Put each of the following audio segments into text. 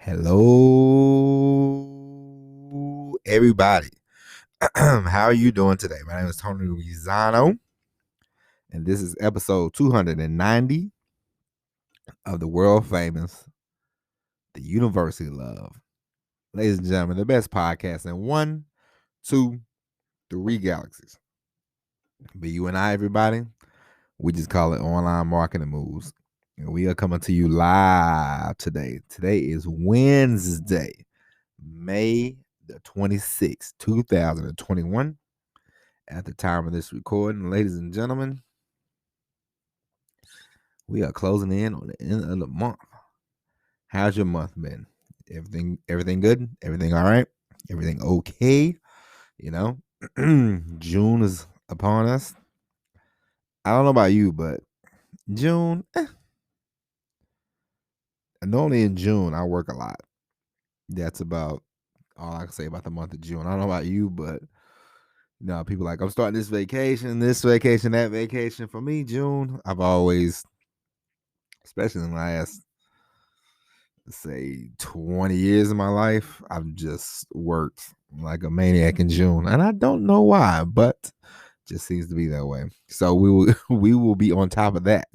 Hello, everybody. How are you doing today? My name is Tony Rizano, and this is episode 290 of the world famous The University Love. Ladies and gentlemen, the best podcast in 1, 2, 3 galaxies. Be you and I, everybody. We just call it online marketing moves. And we are coming to you live today. Today is Wednesday, May the 26th, 2021. At the time of this recording, ladies and gentlemen, we are closing in on the end of the month. How's your month been? Everything good? Everything all right? Everything okay? You know, June is upon us. I don't know about you, but June, normally in June, I work a lot. That's about all I can say about the month of June. I don't know about you, but people like, I'm starting this vacation, that vacation. For me, June, I've always, especially in the last, say, 20 years of my life, I've just worked like a maniac in June. And I don't know why, but just seems to be that way. So we will be on top of that,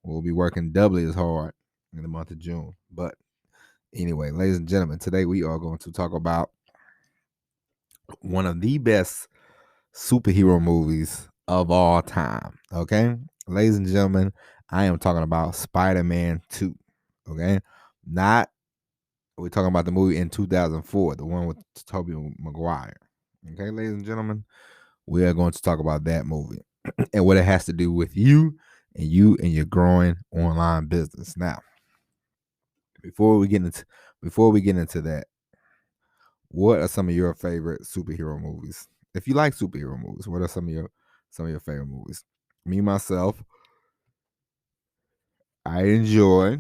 We'll be working doubly as hard in the month of June. But anyway, ladies and gentlemen, today we are going to talk about one of the best superhero movies of all time. Okay, ladies and gentlemen, I am talking about Spider-Man 2. Okay, not we're talking about the movie in 2004, the one with Tobey Maguire. Okay, ladies and gentlemen, we are going to talk about that movie and what it has to do with you and your growing online business. Now, before we get into that, what are some of your favorite superhero movies? If you like superhero movies, what are some of your favorite movies? Me myself, I enjoy,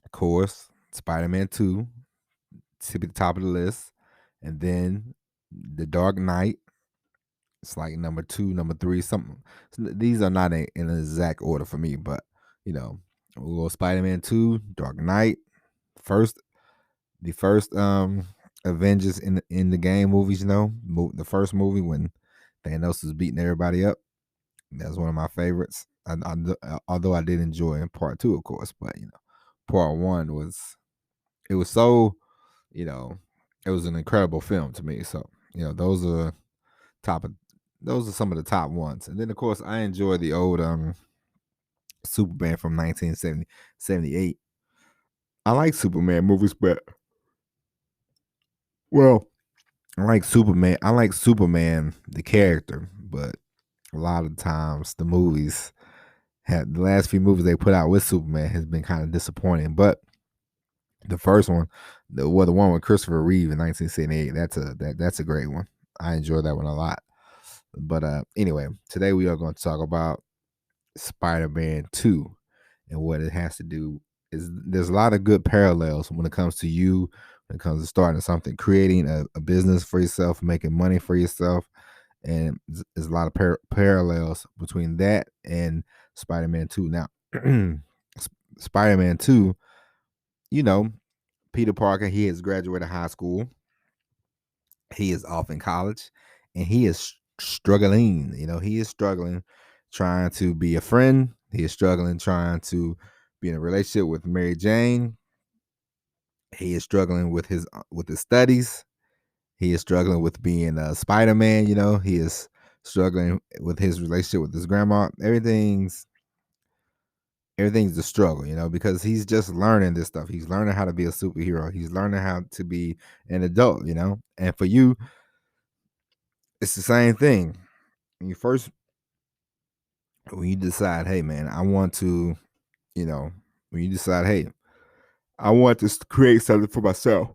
of course, Spider-Man 2, to be the top of the list, and then The Dark Knight. It's like number 2, number 3, something. These are not in an exact order for me, but we'll go Spider-Man 2, Dark Knight, first the first Avengers in the game movies. The first movie when Thanos was beating everybody up. That's one of my favorites. Although I did enjoy part 2, of course, but part 1 was so it was an incredible film to me. So those are some of the top ones. And then of course I enjoy the old Superman from 1978. I like Superman movies, but well, I like Superman. The character, but a lot of times the last few movies they put out with Superman has been kind of disappointing. But the first one, the one with Christopher Reeve in 1978, that's a great one. I enjoy that one a lot. But anyway, today we are going to talk about Spider-Man 2 and what it has to do. There's a lot of good parallels when it comes to when it comes to starting something, creating a business for yourself, making money for yourself. And there's a lot of parallels between that and Spider-Man 2. Now, Spider-Man 2, Peter Parker, he has graduated high school. He is off in college, and he is struggling. He is struggling trying to be a friend. He is struggling trying to be in a relationship with Mary Jane. He is struggling with his studies. He is struggling with being a Spider-Man. He is struggling with his relationship with his grandma. Everything's a struggle, because he's just learning this stuff. He's learning how to be a superhero. He's learning how to be an adult, And for you, it's the same thing. When you decide, hey man, I want to, when you decide, hey, I want to create something for myself.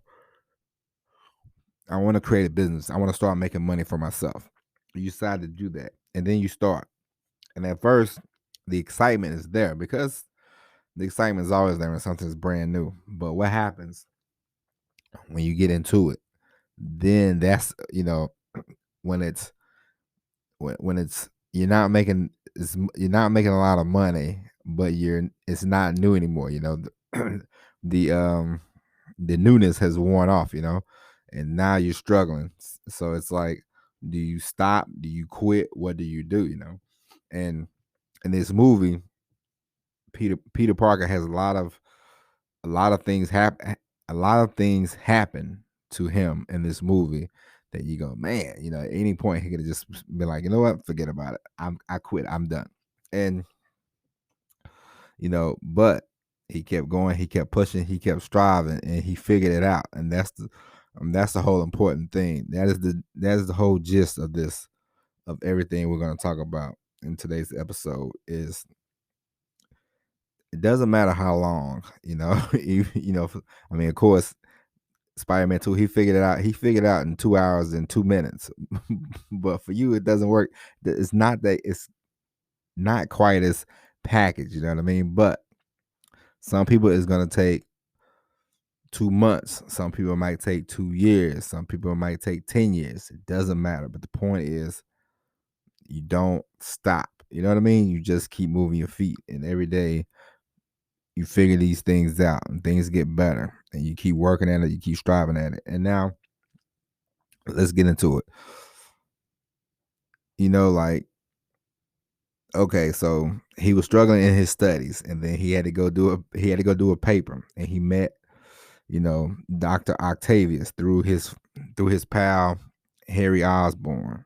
I want to create a business. I want to start making money for myself. You decide to do that, and then you start. And at first, the excitement is there because the excitement is always there when something's brand new. But what happens when you get into it? Then that's when it's you're not making a lot of money, but it's not new anymore. the um the newness has worn off, and now you're struggling. So it's like, do you stop? Do you quit? What do you do? And in this movie, Peter Parker has a lot of things happen. A lot of things happen to him in this movie that you go, man. At any point he could have just been like, you know what, forget about it. I quit. I'm done. And but he kept going. He kept pushing. He kept striving, and he figured it out. And that's the whole important thing. That is the whole gist of this, of everything we're going to talk about in today's episode. Is it doesn't matter how long, I mean, of course, Spider-Man 2, he figured it out. He figured it out in 2 hours and 2 minutes. But for you, it doesn't work. It's not quite as packaged, you know what I mean? But some people it's gonna take 2 months. Some people might take 2 years. Some people might take 10 years. It doesn't matter. But the point is, you don't stop. You know what I mean? You just keep moving your feet, and every day you figure these things out, and things get better, and you keep working at it. You keep striving at it. And now, let's get into it. Like, okay, so he was struggling in his studies, and then he had to go do a paper, and he met, Dr. Octavius through his pal Harry Osborn.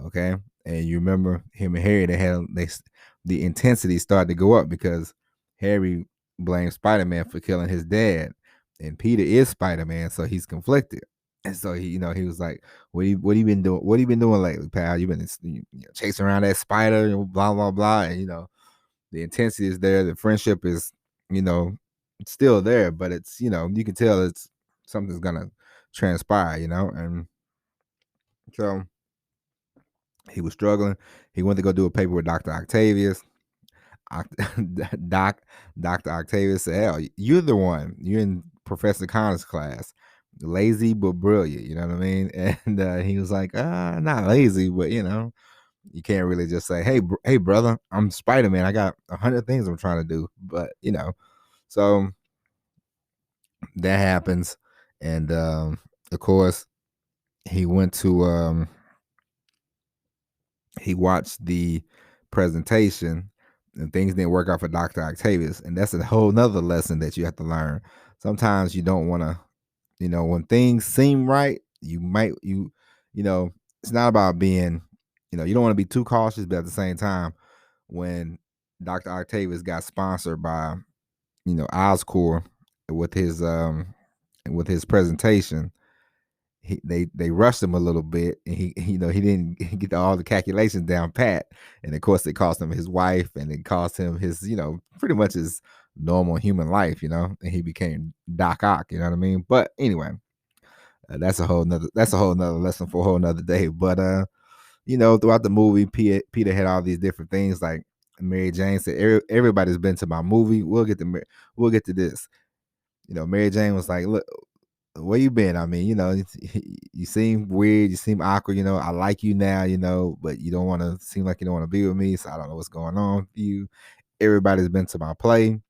Okay, and you remember him and Harry, the intensity started to go up because Harry blamed Spider-Man for killing his dad, and Peter is Spider-Man, so he's conflicted. And so he was like, "What you been doing? What you been doing lately, pal? You been chasing around that spider, blah blah blah." And the intensity is there, the friendship is, you know, still there, but it's you can tell it's something's gonna transpire, and so he was struggling. He went to go do a paper with Dr. Octavius. Doc Dr. Octavius said, "Hell, you're the one. You're in Professor Connor's class. Lazy but brilliant." You know what I mean? And he was like, not lazy, but you can't really just say, hey, brother, I'm Spider-Man. I got 100 things I'm trying to do." But so that happens, and of course, he went to he watched the presentation, and things didn't work out for Dr. Octavius. And that's a whole nother lesson that you have to learn. Sometimes you don't want to, when things seem right, you know, it's not about being, you don't want to be too cautious, but at the same time, when Dr. Octavius got sponsored by, Oscorp with his presentation, they rushed him a little bit, and he didn't get all the calculations down pat, and of course it cost him his wife, and it cost him his pretty much his normal human life, and he became Doc Ock, you know what I mean? But anyway, that's a whole nother lesson for a whole nother day. But throughout the movie, Peter had all these different things, like Mary Jane said, everybody's been to my movie. We'll get to this. Mary Jane was like, "Look, where you been? I mean, you seem weird, you seem awkward, I like you now, but you don't want to seem like you don't want to be with me, so I don't know what's going on with you. Everybody's been to my play."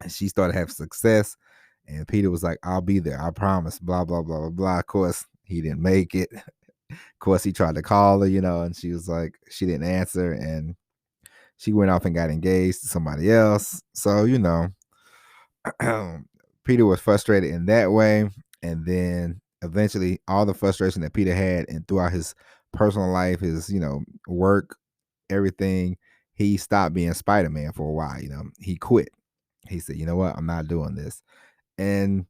And she started having success, and Peter was like, "I'll be there, I promise," blah blah blah blah blah. Of course, he didn't make it. Of course, he tried to call her, and she was like, she didn't answer, and she went off and got engaged to somebody else. So Peter was frustrated in that way, and then eventually all the frustration that Peter had and throughout his personal life, his work, everything, he stopped being Spider-Man for a while. He quit. He said, "You know what? I'm not doing this." And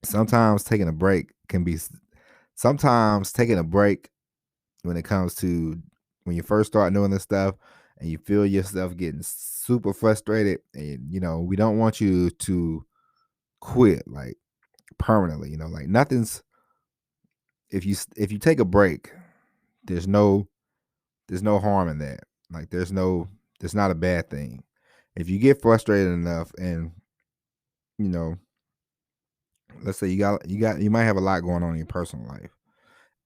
sometimes taking a break can be sometimes taking a break when it comes to when you first start doing this stuff and you feel yourself getting super frustrated, and we don't want you to quit like permanently, like nothing's if you take a break, there's no harm in that. Like there's not a bad thing. If you get frustrated enough, and you know let's say you might have a lot going on in your personal life,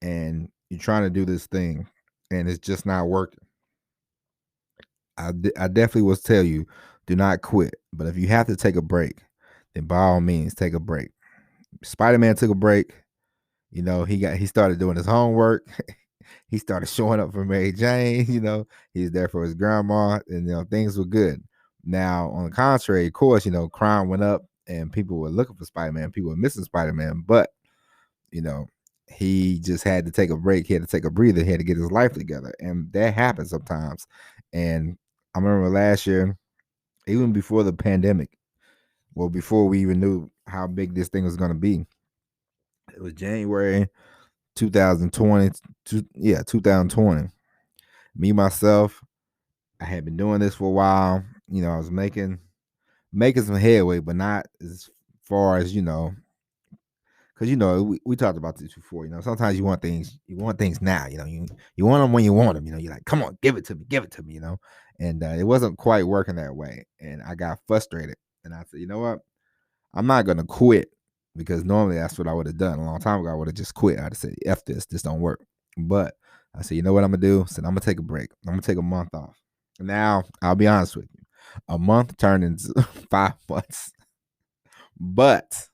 and you're trying to do this thing and it's just not working. I definitely will tell you do not quit. But if you have to take a break, then by all means take a break. Spider-Man took a break. He started doing his homework. He started showing up for Mary Jane. He's there for his grandma, and things were good. Now, on the contrary, of course, crime went up, and people were looking for Spider-Man. People were missing Spider-Man, but you know, he just had to take a break. He had to take a breather. He had to get his life together, and that happens sometimes. And I remember last year, even before the pandemic, well, before we even knew how big this thing was going to be, it was January 2020. 2020. Me myself, I had been doing this for a while. I was making some headway, but not as far as because we talked about this before. Sometimes you want things now. You want them when you want them. You're like, come on, give it to me. And it wasn't quite working that way, and I got frustrated, and I said, you know what, I'm not gonna quit, because normally that's what I would have done a long time ago. I would have just quit. I'd have said, F this don't work. But I said, you know what I'm gonna do? I said, I'm gonna take a break. I'm gonna take a month off. Now, I'll be honest with you, a month turned into 5 months. But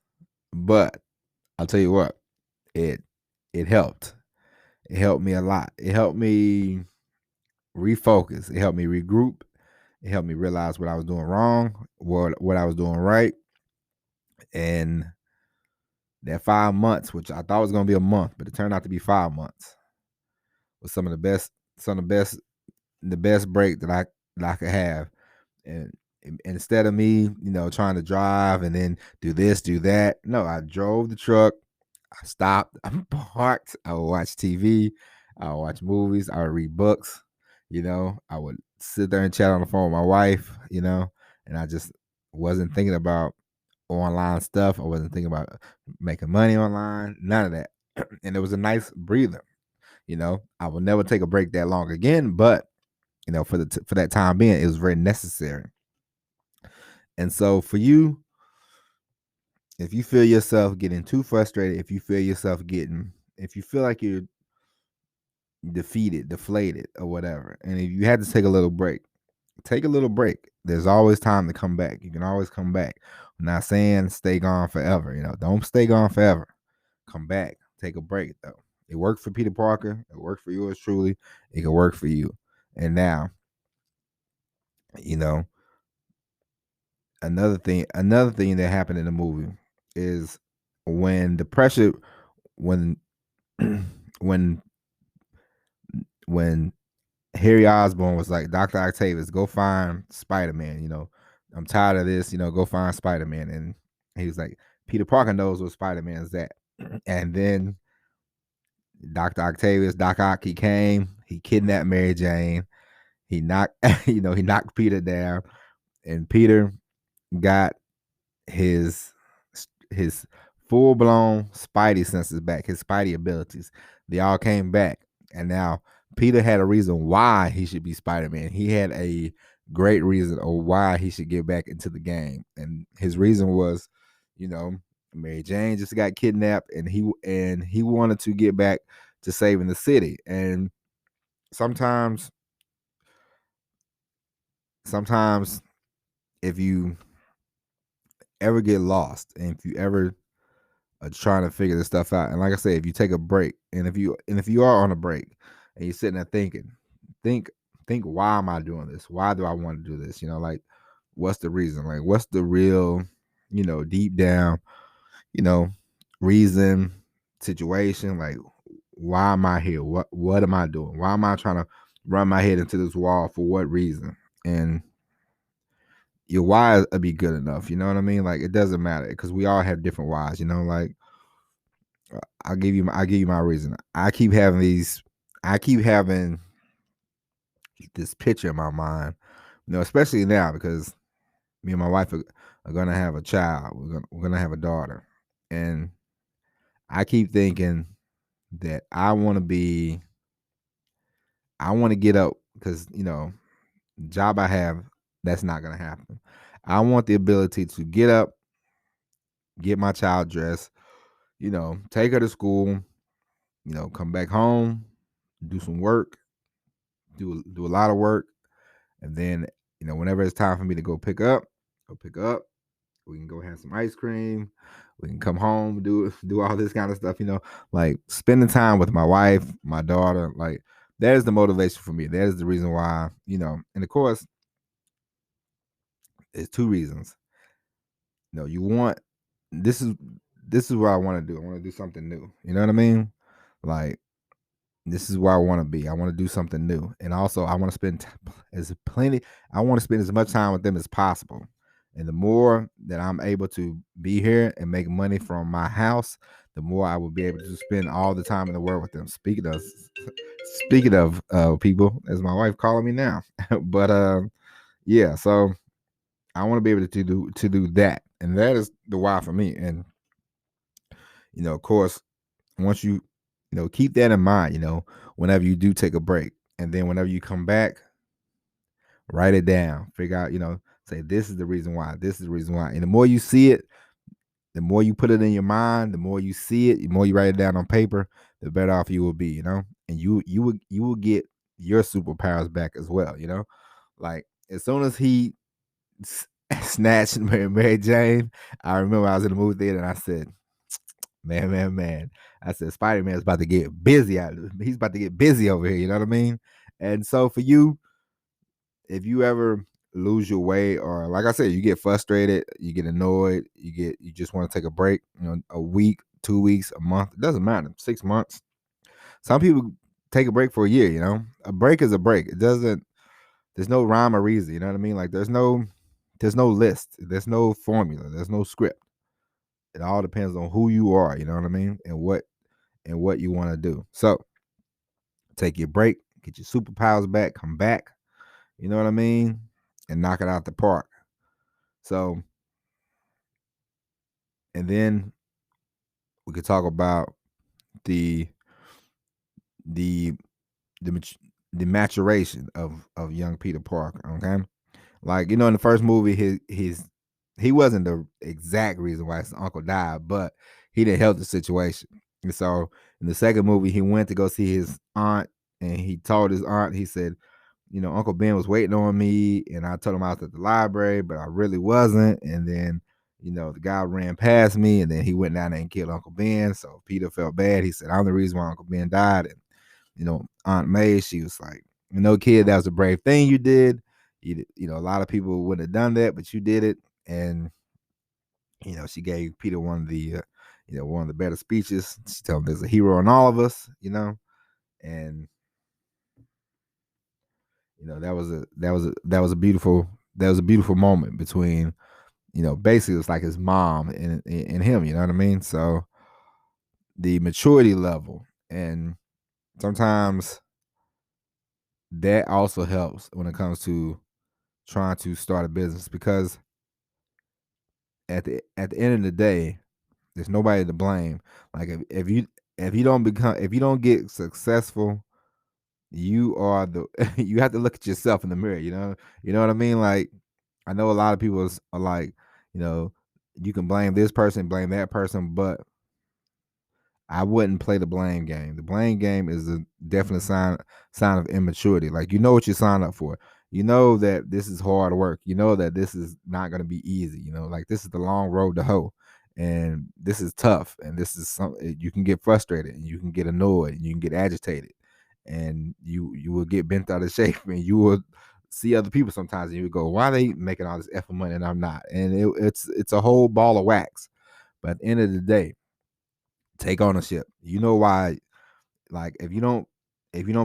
I'll tell you what, it helped. It helped me a lot. It helped me refocus. It helped me regroup. It helped me realize what I was doing wrong, what I was doing right. And that 5 months, which I thought was going to be a month, but it turned out to be 5 months, was the best break that I could have. And instead of me, trying to drive and then do this, do that, no, I drove the truck. I stopped. I parked. I would watch TV. I would watch movies. I would read books. I would sit there and chat on the phone with my wife. And I just wasn't thinking about online stuff. I wasn't thinking about making money online. None of that. And it was a nice breather. I will never take a break that long again, but for that time being, it was very necessary. And so for you, if you feel yourself getting too frustrated, if you feel like you're defeated, deflated, or whatever, and if you had to take a little break, take a little break. There's always time to come back. You can always come back. I'm not saying stay gone forever. Don't stay gone forever. Come back. Take a break, though. It worked for Peter Parker. It worked for yours truly. It can work for you. And now, another thing that happened in the movie is when the pressure, when when Harry Osborn was like, Dr. Octavius, go find Spider-Man, I'm tired of this, go find Spider-Man. And he was like, Peter Parker knows what Spider-Man is at. And then Dr. Octavius, Doc Ock, he came, he kidnapped Mary Jane, he knocked, he knocked Peter down, and Peter got his full-blown Spidey senses back, his Spidey abilities. They all came back. And now Peter had a reason why he should be Spider-Man. He had a great reason of why he should get back into the game. And his reason was, Mary Jane just got kidnapped, and he wanted to get back to saving the city. And sometimes if you ever get lost, and if you ever are trying to figure this stuff out, and like I said, if you take a break, and if you are on a break and you're sitting there thinking, think why am I doing this? Why do I want to do this? Like, what's the reason? Like, what's the real, deep down, reason, situation? Like, why am I here? What am I doing? Why am I trying to run my head into this wall? For what reason? And your why will be good enough. You know what I mean? Like, it doesn't matter, because we all have different whys. Like, I'll give you my reason. I keep having this picture in my mind, especially now, because me and my wife are gonna have a child. We're gonna have a daughter, and I keep thinking that I want to get up, because the job I have, that's not gonna happen. I want the ability to get up, get my child dressed, take her to school, come back home, do some work, do a lot of work, and then whenever it's time for me to go pick up, go pick up. We can go have some ice cream. We can come home, do all this kind of stuff. Like spending time with my wife, my daughter. Like that is the motivation for me. That is the reason why. And of course, there's two reasons. You want this is what I want to do. I want to do something new. You know what I mean? Like this is where I want to be. I want to do something new, and also I want to spend as plenty. I want to spend as much time with them as possible. And the more that I'm able to be here and make money from my house, the more I will be able to spend all the time in the world with them. Speaking of people, as my wife calling me now, but yeah. So I want to be able to do that, and that is the why for me. And of course, once you keep that in mind, whenever you do take a break, and then whenever you come back, write it down, figure out, say this is the reason why, this is the reason why. And the more you see it, the more you put it in your mind, the more you see it, the more you write it down on paper, the better off you will be, and you will get your superpowers back as well. Like as soon as he snatched Mary Jane, I remember I was in the movie theater and I said, man. I said Spider-Man's about to get busy he's about to get busy over here, you know what I mean? And so for you, if you ever lose your way, or like I said, you get frustrated, you get annoyed, you just want to take a break, a week, 2 weeks, a month, it doesn't matter, 6 months. Some people take a break for a year, A break is a break. There's no rhyme or reason, you know what I mean? Like there's no list, there's no formula, there's no script. It all depends on who you are, you know what I mean? And what you want to do. So take your break, get your superpowers back, come back, you know what I mean? And knock it out the park. So, and then we could talk about the the the maturation of young Peter Parker, okay? Like, in the first movie, he wasn't the exact reason why his uncle died, but he didn't help the situation. And so in the second movie, he went to go see his aunt, and he told his aunt, he said, Uncle Ben was waiting on me, and I told him I was at the library, but I really wasn't. And then, the guy ran past me, and then he went down there and killed Uncle Ben. So Peter felt bad. He said, I'm the reason why Uncle Ben died. And, Aunt May, she was like, kid, that was a brave thing you did. A lot of people wouldn't have done that, but you did it. And, she gave Peter one of the better speeches. She told him there's a hero in all of us, and that was a beautiful moment between, basically it's like his mom and him, you know what I mean? So the maturity level, and sometimes that also helps when it comes to trying to start a business, because at the end of the day, there's nobody to blame. Like if you don't get successful, you are the you have to look at yourself in the mirror, you know what I mean? Like I know a lot of people are like, you know, you can blame this person, blame that person, but I wouldn't play the blame game. The blame game is a definite sign of immaturity. Like you know what you sign up for. You know that this is hard work. You know that this is not going to be easy. Like this is the long road to hoe, and this is tough. And this is something you can get frustrated, and you can get annoyed, and you can get agitated, and you will get bent out of shape, and you will see other people sometimes, and you would go, "Why are they making all this effort money and I'm not?" And it's a whole ball of wax. But at the end of the day, take ownership. You know why? Like if you don't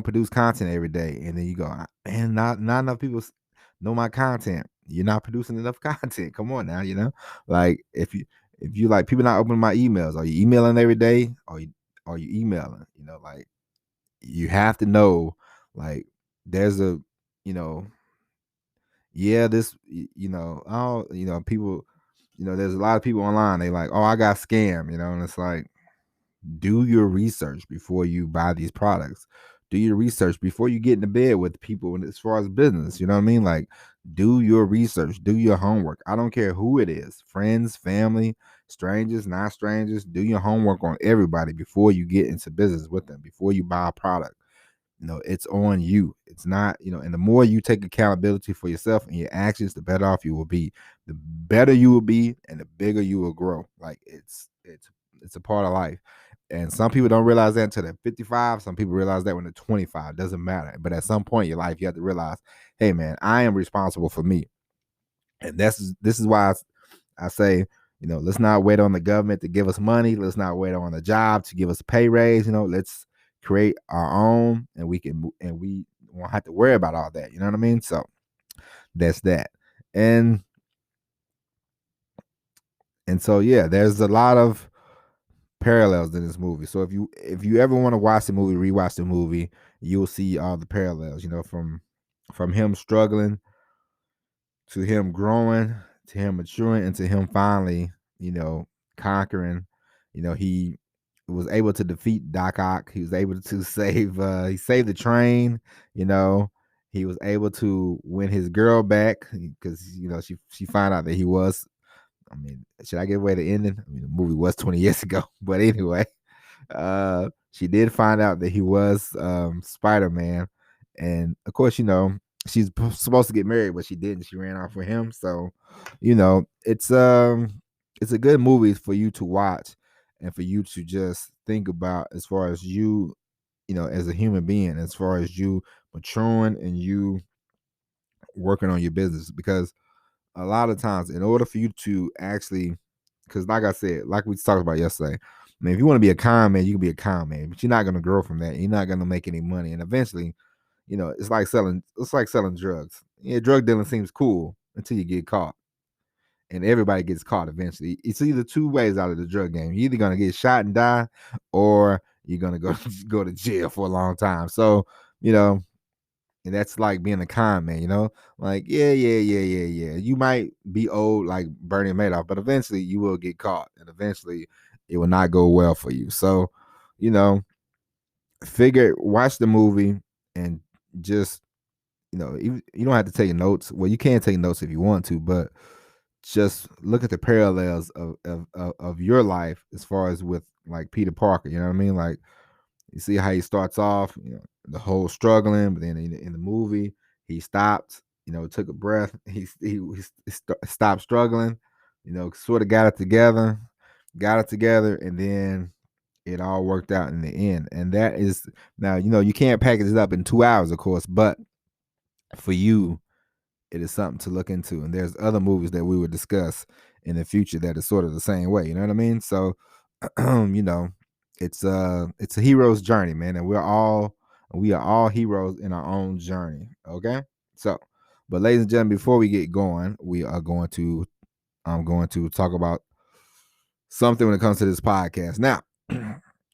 produce content every day, and then you go, man, not enough people know my content. You're not producing enough content. Come on now, like if you like people not opening my emails, are you emailing every day? Are you emailing? Like you have to know, like there's a, you know, yeah, this, oh, people, there's a lot of people online. They like, oh, I got scammed, and it's like, do your research before you buy these products. Do your research before you get into bed with people. And as far as business, you know what I mean? Like, do your research, do your homework. I don't care who it is, friends, family, strangers, not strangers. Do your homework on everybody before you get into business with them, before you buy a product. it's on you. It's not, and the more you take accountability for yourself and your actions, the better off you will be. The better you will be, and the bigger you will grow. Like it's a part of life. And some people don't realize that until they're 55. Some people realize that when they're 25. It doesn't matter. But at some point in your life, you have to realize, hey man, I am responsible for me. And this is why I say, let's not wait on the government to give us money. Let's not wait on the job to give us a pay raise. Let's create our own, and we won't have to worry about all that. You know what I mean? So that's that. And so yeah, there's a lot of parallels in this movie. So if you ever want to watch the movie, rewatch the movie, you'll see all the parallels. From him struggling to him growing to him maturing and to him finally, conquering. He was able to defeat Doc Ock. He was able to he saved the train. He was able to win his girl back because she found out that he was. I mean, should I give away the ending? I mean, the movie was 20 years ago, but anyway, she did find out that he was Spider-Man, and of course, she's supposed to get married, but she didn't. She ran off with him. So, it's a good movie for you to watch and for you to just think about as far as you, as a human being, as far as you maturing and you working on your business. Because a lot of times, in order for you to actually, because like I said, like we talked about yesterday, I mean, if you want to be a con man, you can be a con man, but you're not going to grow from that. You're not going to make any money, and eventually, it's like selling drugs. Yeah, drug dealing seems cool until you get caught, and everybody gets caught eventually. It's either two ways out of the drug game. You're either going to get shot and die, or you're going to go to jail for a long time. So, and that's like being a con man, like, yeah. You might be old like Bernie Madoff, but eventually you will get caught, and eventually it will not go well for you. So, watch the movie and just, you don't have to take notes. Well, you can take notes if you want to, but just look at the parallels of your life as far as with like Peter Parker. You know what I mean? Like, you see how he starts off, the whole struggling, but then in the movie, he stopped, took a breath. He stopped struggling, sort of got it together, and then it all worked out in the end. And that is now, you can't package it up in 2 hours, of course, but for you, it is something to look into. And there's other movies that we would discuss in the future that is sort of the same way. You know what I mean? So, it's a hero's journey, man, and we are all heroes in our own journey. Okay, so, but ladies and gentlemen, before we get going, I'm going to talk about something when it comes to this podcast. Now,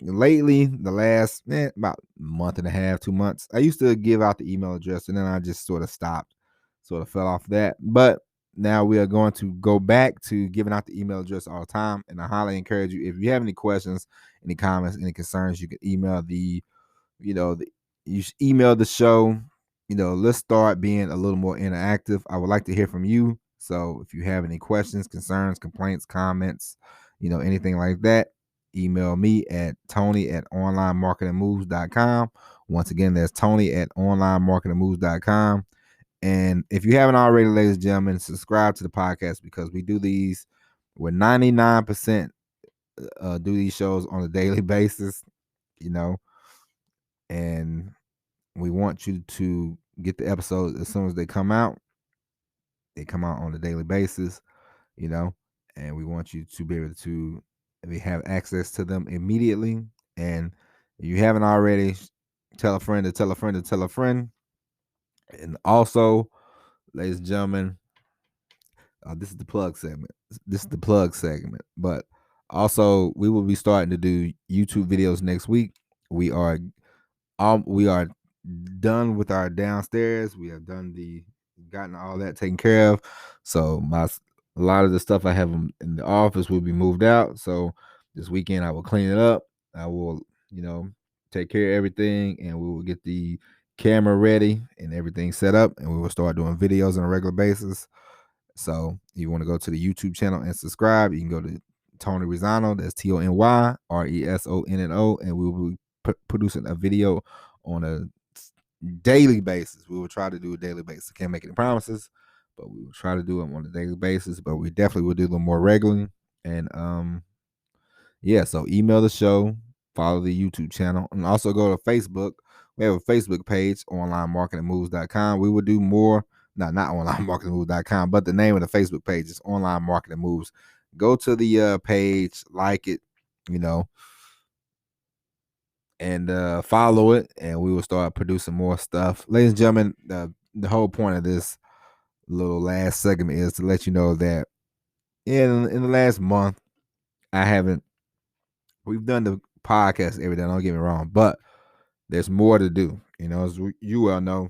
lately, the last about month and a half, 2 months, I used to give out the email address, and then I just sort of stopped, sort of fell off that. But now we are going to go back to giving out the email address all the time, and I highly encourage you, if you have any questions, any comments, any concerns, you can email you should email the show. Let's start being a little more interactive. I would like to hear from you. So if you have any questions, concerns, complaints, comments, anything like that, email me at tony@onlinemarketingmoves.com. Once again, that's tony@onlinemarketingmoves.com. And if you haven't already, ladies and gentlemen, subscribe to the podcast, because we do these, we're 99% do these shows on a daily basis, and we want you to get the episodes as soon as they come out. They come out on a daily basis, and we want you to be able to have access to them immediately. And if you haven't already, tell a friend to tell a friend to tell a friend. And also, ladies and gentlemen, this is the plug segment. But also, we will be starting to do YouTube videos next week. We are done with our downstairs. We have gotten all that taken care of. So a lot of the stuff I have in the office will be moved out. So this weekend I will clean it up. I will, take care of everything, and we will get the camera ready and everything set up, and we will start doing videos on a regular basis. So if you want to go to the YouTube channel and subscribe, you can go to Tony Resonno. That's TonyResonno, and we will be producing a video on a daily basis. We will try to do a daily basis. Can't make any promises, but we will try to do them on a daily basis. But we definitely will do them more regularly. And yeah, so email the show, follow the YouTube channel, and also go to Facebook. We have a Facebook page, onlinemarketingmoves.com. We will do more, not onlinemarketingmoves.com, but the name of the Facebook page is Online Marketing Moves. Go to the page, like it, you know, and follow it, and we will start producing more stuff. Ladies and gentlemen, the whole point of this little last segment is to let you know that in the last month, we've done the podcast every day, don't get me wrong, but there's more to do. You know, as you well know,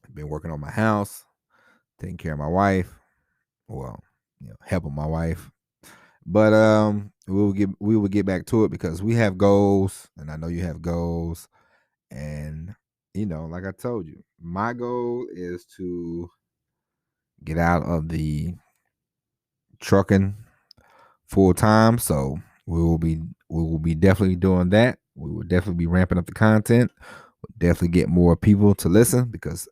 I've been working on my house, taking care of my wife, well, helping my wife. But we will get back to it because we have goals, and I know you have goals. And like I told you, my goal is to get out of the trucking full time. So we will be definitely doing that. We will definitely be ramping up the content. We'll definitely get more people to listen because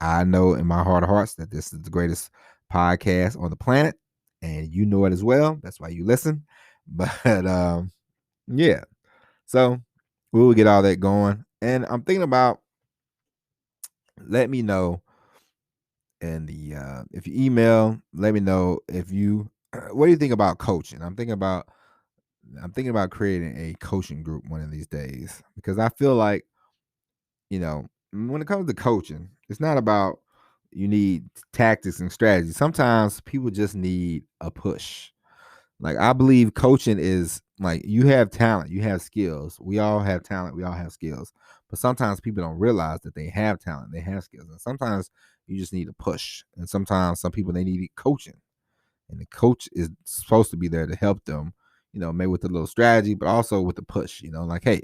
I know in my heart of hearts that this is the greatest podcast on the planet, and you know it as well. That's why you listen. But yeah, so we will get all that going. And I'm thinking about, let me know. And if you email, let me know if you what do you think about coaching. I'm thinking about creating a coaching group one of these days because I feel like, when it comes to coaching, it's not about you need tactics and strategy. Sometimes people just need a push. Like, I believe coaching is like, you have talent, you have skills. We all have talent, we all have skills. But sometimes people don't realize that they have talent, they have skills. And sometimes you just need a push. And sometimes some people, they need coaching. And the coach is supposed to be there to help them, maybe with a little strategy, but also with the push, like, hey,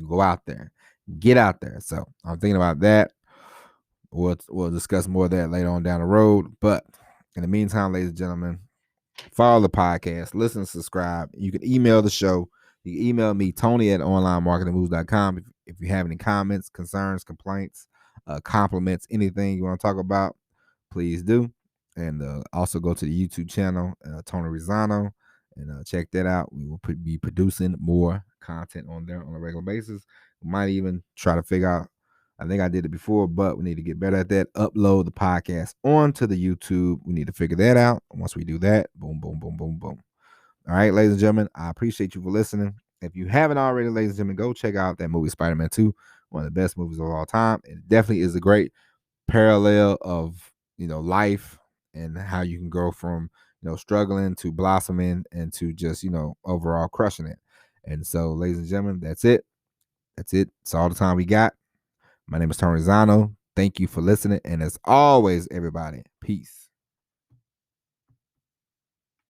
go out there, get out there. So I'm thinking about that. We'll discuss more of that later on down the road. But in the meantime, ladies and gentlemen, follow the podcast, listen, subscribe. You can email the show. You can email me, Tony at onlinemarketingmoves.com. If you have any comments, concerns, complaints, compliments, anything you want to talk about, please do. And also go to the YouTube channel, Tony Rizano, and check that out. We will be producing more content on there on a regular basis. We might even try to figure out, I think I did it before, but we need to get better at that. Upload the podcast onto the YouTube. We need to figure that out. Once we do that, boom, boom, boom, boom, boom. All right, ladies and gentlemen, I appreciate you for listening. If you haven't already, ladies and gentlemen, go check out that movie, Spider-Man 2, one of the best movies of all time. It definitely is a great parallel of, life and how you can go from, struggling to blossoming and to just, overall crushing it. And so, ladies and gentlemen, that's it. That's it. It's all the time we got. My name is Tony Rizano. Thank you for listening. And as always, everybody, peace.